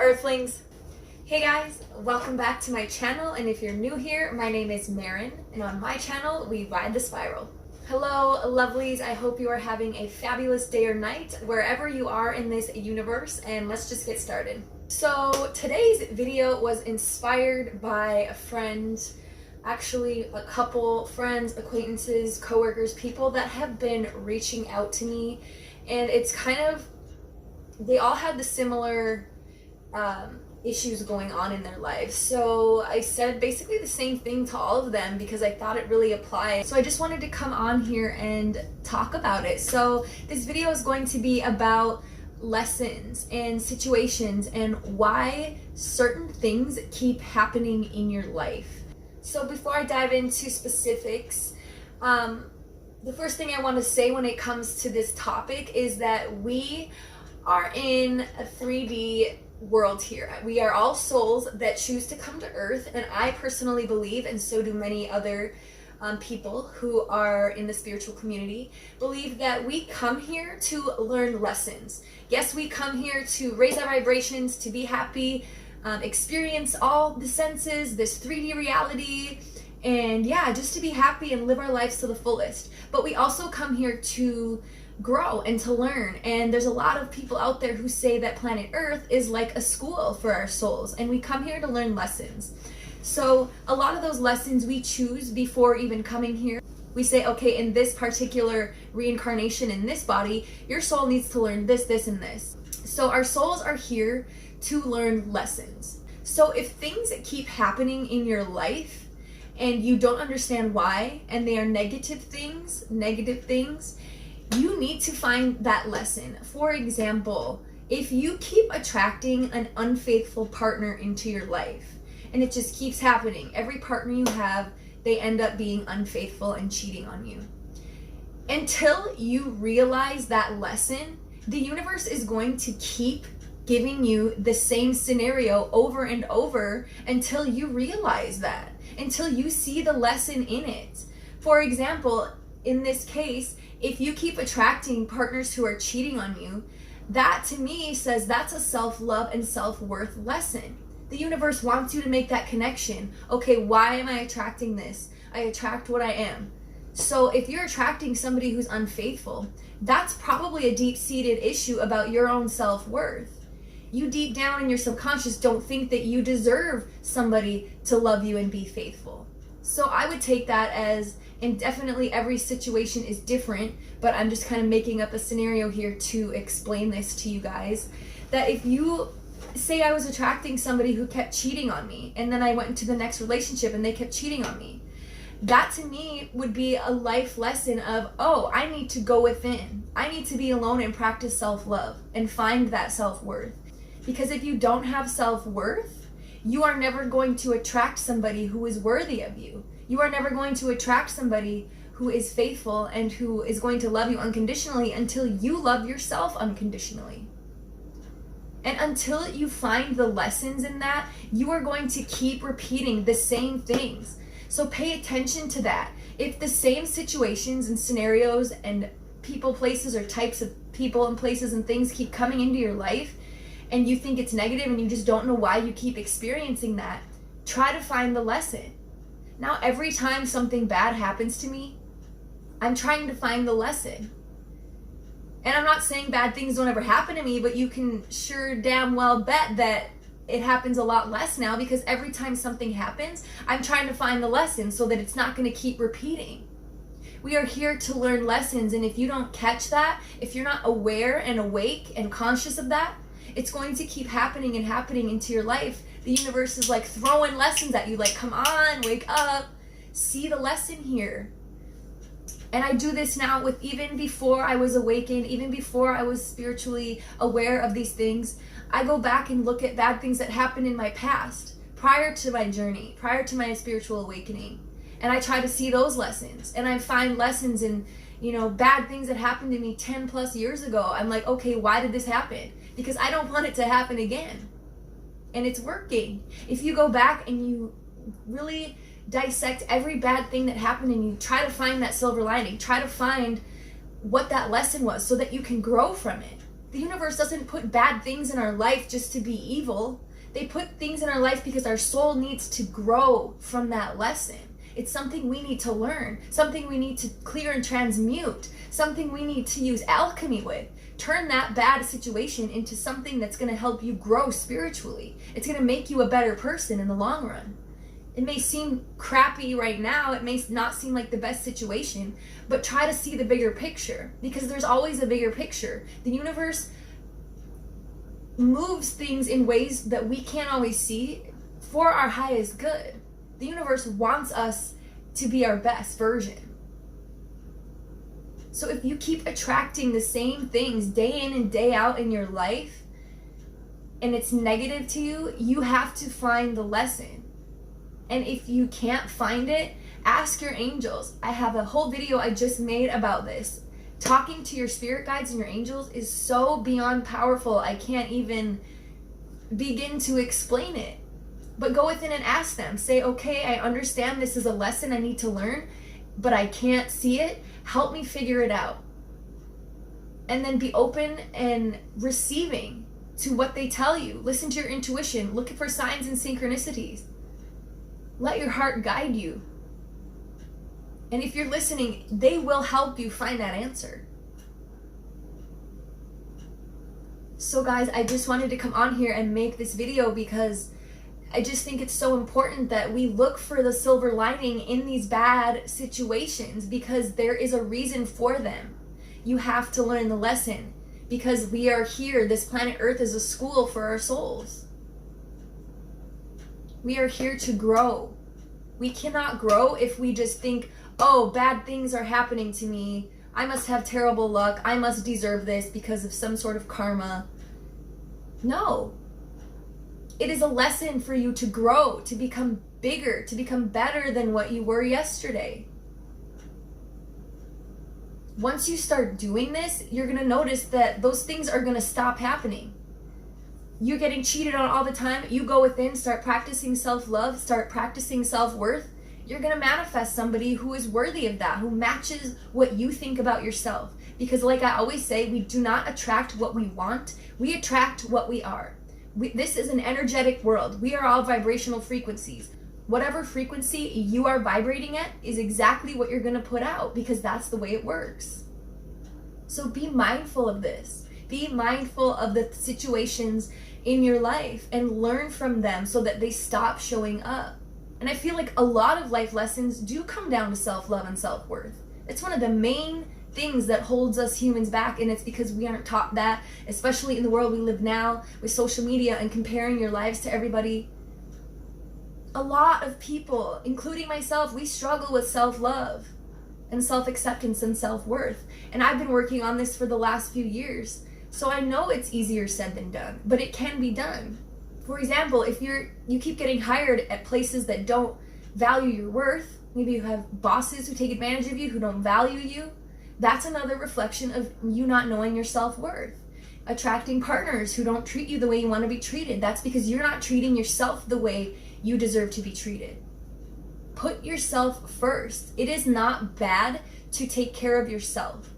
Earthlings. Hey guys, welcome back to my channel, and if you're new here, my name is Marin, and on my channel, we ride the spiral. Hello, lovelies. I hope you are having a fabulous day or night, wherever you are in this universe, and let's just get started. So today's video was inspired by a friend, actually a couple friends, acquaintances, coworkers, people that have been reaching out to me, and it's kind of, they all had the similar issues going on in their lives. So I said basically the same thing to all of them because I thought it really applied. So I just wanted to come on here and talk about it. So this video is going to be about lessons and situations and why certain things keep happening in your life. So before I dive into specifics, the first thing I want to say when it comes to this topic is that we are in a 3D world here. We are all souls that choose to come to Earth, and I personally believe, and so do many other people who are in the spiritual community, believe that we come here to learn lessons. Yes, we come here to raise our vibrations, to be happy, experience all the senses, this 3D reality, and yeah, just to be happy and live our lives to the fullest. But we also come here to grow and to learn, and there's a lot of people out there who say that planet Earth is like a school for our souls, and we come here to learn lessons. So a lot of those lessons we choose before even coming here. We say, okay, in this particular reincarnation in this body, your soul needs to learn this, this, and this. So our souls are here to learn lessons. So if things keep happening in your life and you don't understand why, and they are negative things, you need to find that lesson. For example, if you keep attracting an unfaithful partner into your life, and it just keeps happening, every partner you have, they end up being unfaithful and cheating on you. Until you realize that lesson, the universe is going to keep giving you the same scenario over and over until you realize that, until you see the lesson in it. For example, in this case, if you keep attracting partners who are cheating on you, that to me says that's a self-love and self-worth lesson. The universe wants you to make that connection. Okay, why am I attracting this? I attract what I am. So if you're attracting somebody who's unfaithful, that's probably a deep-seated issue about your own self-worth. You deep down in your subconscious don't think that you deserve somebody to love you and be faithful. So I would take that as, and definitely every situation is different, but I'm just kind of making up a scenario here to explain this to you guys, that if you say I was attracting somebody who kept cheating on me, and then I went into the next relationship and they kept cheating on me, that to me would be a life lesson of, oh, I need to go within. I need to be alone and practice self-love and find that self-worth. Because if you don't have self-worth, you are never going to attract somebody who is worthy of you. You are never going to attract somebody who is faithful and who is going to love you unconditionally until you love yourself unconditionally. And until you find the lessons in that, you are going to keep repeating the same things. So pay attention to that. If the same situations and scenarios and people, places, or types of people and places and things keep coming into your life, and you think it's negative and you just don't know why you keep experiencing that, try to find the lesson. Now, every time something bad happens to me, I'm trying to find the lesson. And I'm not saying bad things don't ever happen to me, but you can sure damn well bet that it happens a lot less now, because every time something happens, I'm trying to find the lesson so that it's not going to keep repeating. We are here to learn lessons, and if you don't catch that, if you're not aware and awake and conscious of that, it's going to keep happening and happening into your life. The universe is like throwing lessons at you, like, come on, wake up, see the lesson here. And I do this now with, even before I was awakened, even before I was spiritually aware of these things, I go back and look at bad things that happened in my past, prior to my journey, prior to my spiritual awakening. And I try to see those lessons, and I find lessons in, bad things that happened to me 10 plus years ago. I'm like, okay, why did this happen? Because I don't want it to happen again. And it's working. If you go back and you really dissect every bad thing that happened and you try to find that silver lining, try to find what that lesson was so that you can grow from it. The universe doesn't put bad things in our life just to be evil. They put things in our life because our soul needs to grow from that lesson. It's something we need to learn, something we need to clear and transmute, something we need to use alchemy with. Turn that bad situation into something that's going to help you grow spiritually. It's going to make you a better person in the long run. It may seem crappy right now, it may not seem like the best situation, but try to see the bigger picture, because there's always a bigger picture. The universe moves things in ways that we can't always see for our highest good. The universe wants us to be our best version. So if you keep attracting the same things day in and day out in your life, and it's negative to you, you have to find the lesson. And if you can't find it, ask your angels. I have a whole video I just made about this. Talking to your spirit guides and your angels is so beyond powerful, I can't even begin to explain it. But go within and ask them. Say, okay, I understand this is a lesson I need to learn, but I can't see it. Help me figure it out. And then be open and receiving to what they tell you. Listen to your intuition. Look for signs and synchronicities. Let your heart guide you. And if you're listening, they will help you find that answer. So guys, I just wanted to come on here and make this video because I just think it's so important that we look for the silver lining in these bad situations, because there is a reason for them. You have to learn the lesson, because we are here. This planet Earth is a school for our souls. We are here to grow. We cannot grow if we just think, oh, bad things are happening to me. I must have terrible luck. I must deserve this because of some sort of karma. No. It is a lesson for you to grow, to become bigger, to become better than what you were yesterday. Once you start doing this, you're going to notice that those things are going to stop happening. You're getting cheated on all the time. You go within, start practicing self-love, start practicing self-worth. You're going to manifest somebody who is worthy of that, who matches what you think about yourself. Because like I always say, we do not attract what we want. We attract what we are. This is an energetic world. We are all vibrational frequencies. Whatever frequency you are vibrating at is exactly what you're going to put out, because that's the way it works. So be mindful of this. Be mindful of the situations in your life and learn from them so that they stop showing up. And I feel like a lot of life lessons do come down to self-love and self-worth. It's one of the main things that holds us humans back, and it's because we aren't taught that, especially in the world we live now with social media and comparing your lives to everybody. A lot of people, including myself, we struggle with self-love and self-acceptance and self-worth. And I've been working on this for the last few years. So I know it's easier said than done, but it can be done. For example, if you keep getting hired at places that don't value your worth, maybe you have bosses who take advantage of you, who don't value you, that's another reflection of you not knowing your self-worth. Attracting partners who don't treat you the way you want to be treated, that's because you're not treating yourself the way you deserve to be treated. Put yourself first. It is not bad to take care of yourself.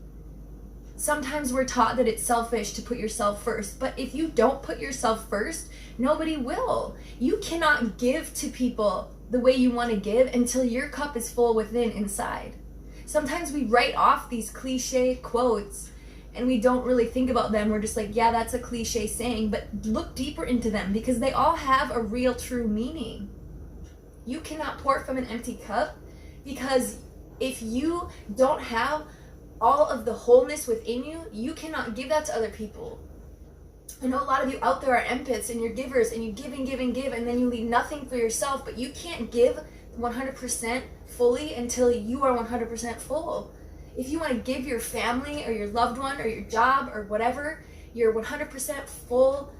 Sometimes we're taught that it's selfish to put yourself first, but if you don't put yourself first, nobody will. You cannot give to people the way you want to give until your cup is full within inside. Sometimes we write off these cliche quotes and we don't really think about them. We're just like, yeah, that's a cliche saying, but look deeper into them because they all have a real true meaning. You cannot pour from an empty cup, because if you don't have all of the wholeness within you, you cannot give that to other people. I know a lot of you out there are empaths and you're givers and you give and give and give, and then you leave nothing for yourself, but you can't give 100% fully until you are 100% full. If you want to give your family or your loved one or your job or whatever, your 100% full,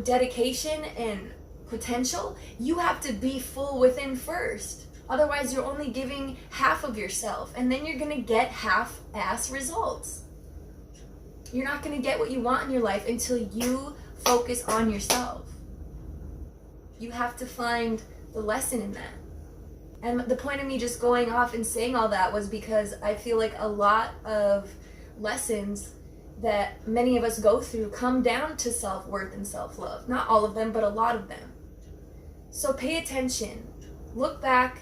dedication and potential, you have to be full within first. Otherwise, you're only giving half of yourself, and then you're going to get half-ass results. You're not going to get what you want in your life until you focus on yourself. You have to find the lesson in that. And the point of me just going off and saying all that was because I feel like a lot of lessons that many of us go through come down to self-worth and self-love. Not all of them, but a lot of them. So pay attention. Look back.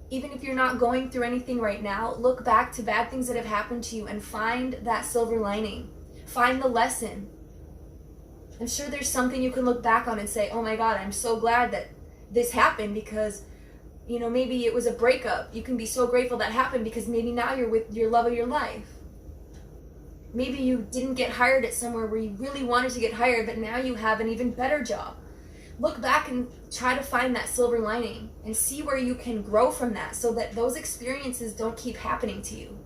Even if you're not going through anything right now, look back to bad things that have happened to you and find that silver lining. Find the lesson. I'm sure there's something you can look back on and say, oh my God, I'm so glad that this happened because, you know, maybe it was a breakup. You can be so grateful that happened because maybe now you're with your love of your life. Maybe you didn't get hired at somewhere where you really wanted to get hired, but now you have an even better job. Look back and try to find that silver lining and see where you can grow from that so that those experiences don't keep happening to you.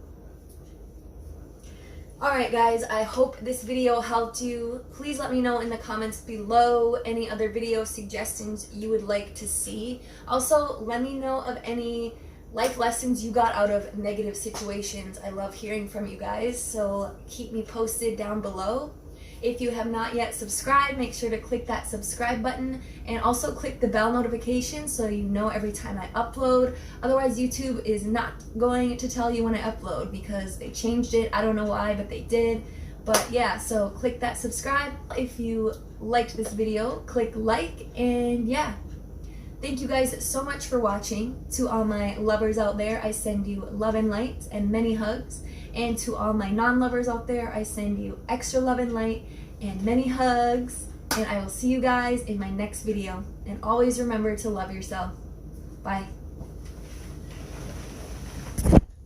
Alright guys, I hope this video helped you. Please let me know in the comments below any other video suggestions you would like to see. Also, let me know of any life lessons you got out of negative situations. I love hearing from you guys, so keep me posted down below. If you have not yet subscribed, make sure to click that subscribe button and also click the bell notification so you know every time I upload. Otherwise, YouTube is not going to tell you when I upload because they changed it. I don't know why, but they did. But yeah, so click that subscribe. If you liked this video, click like, and yeah. Thank you guys so much for watching. To all my lovers out there, I send you love and light and many hugs. And to all my non-lovers out there, I send you extra love and light and many hugs. And I will see you guys in my next video. And always remember to love yourself. Bye.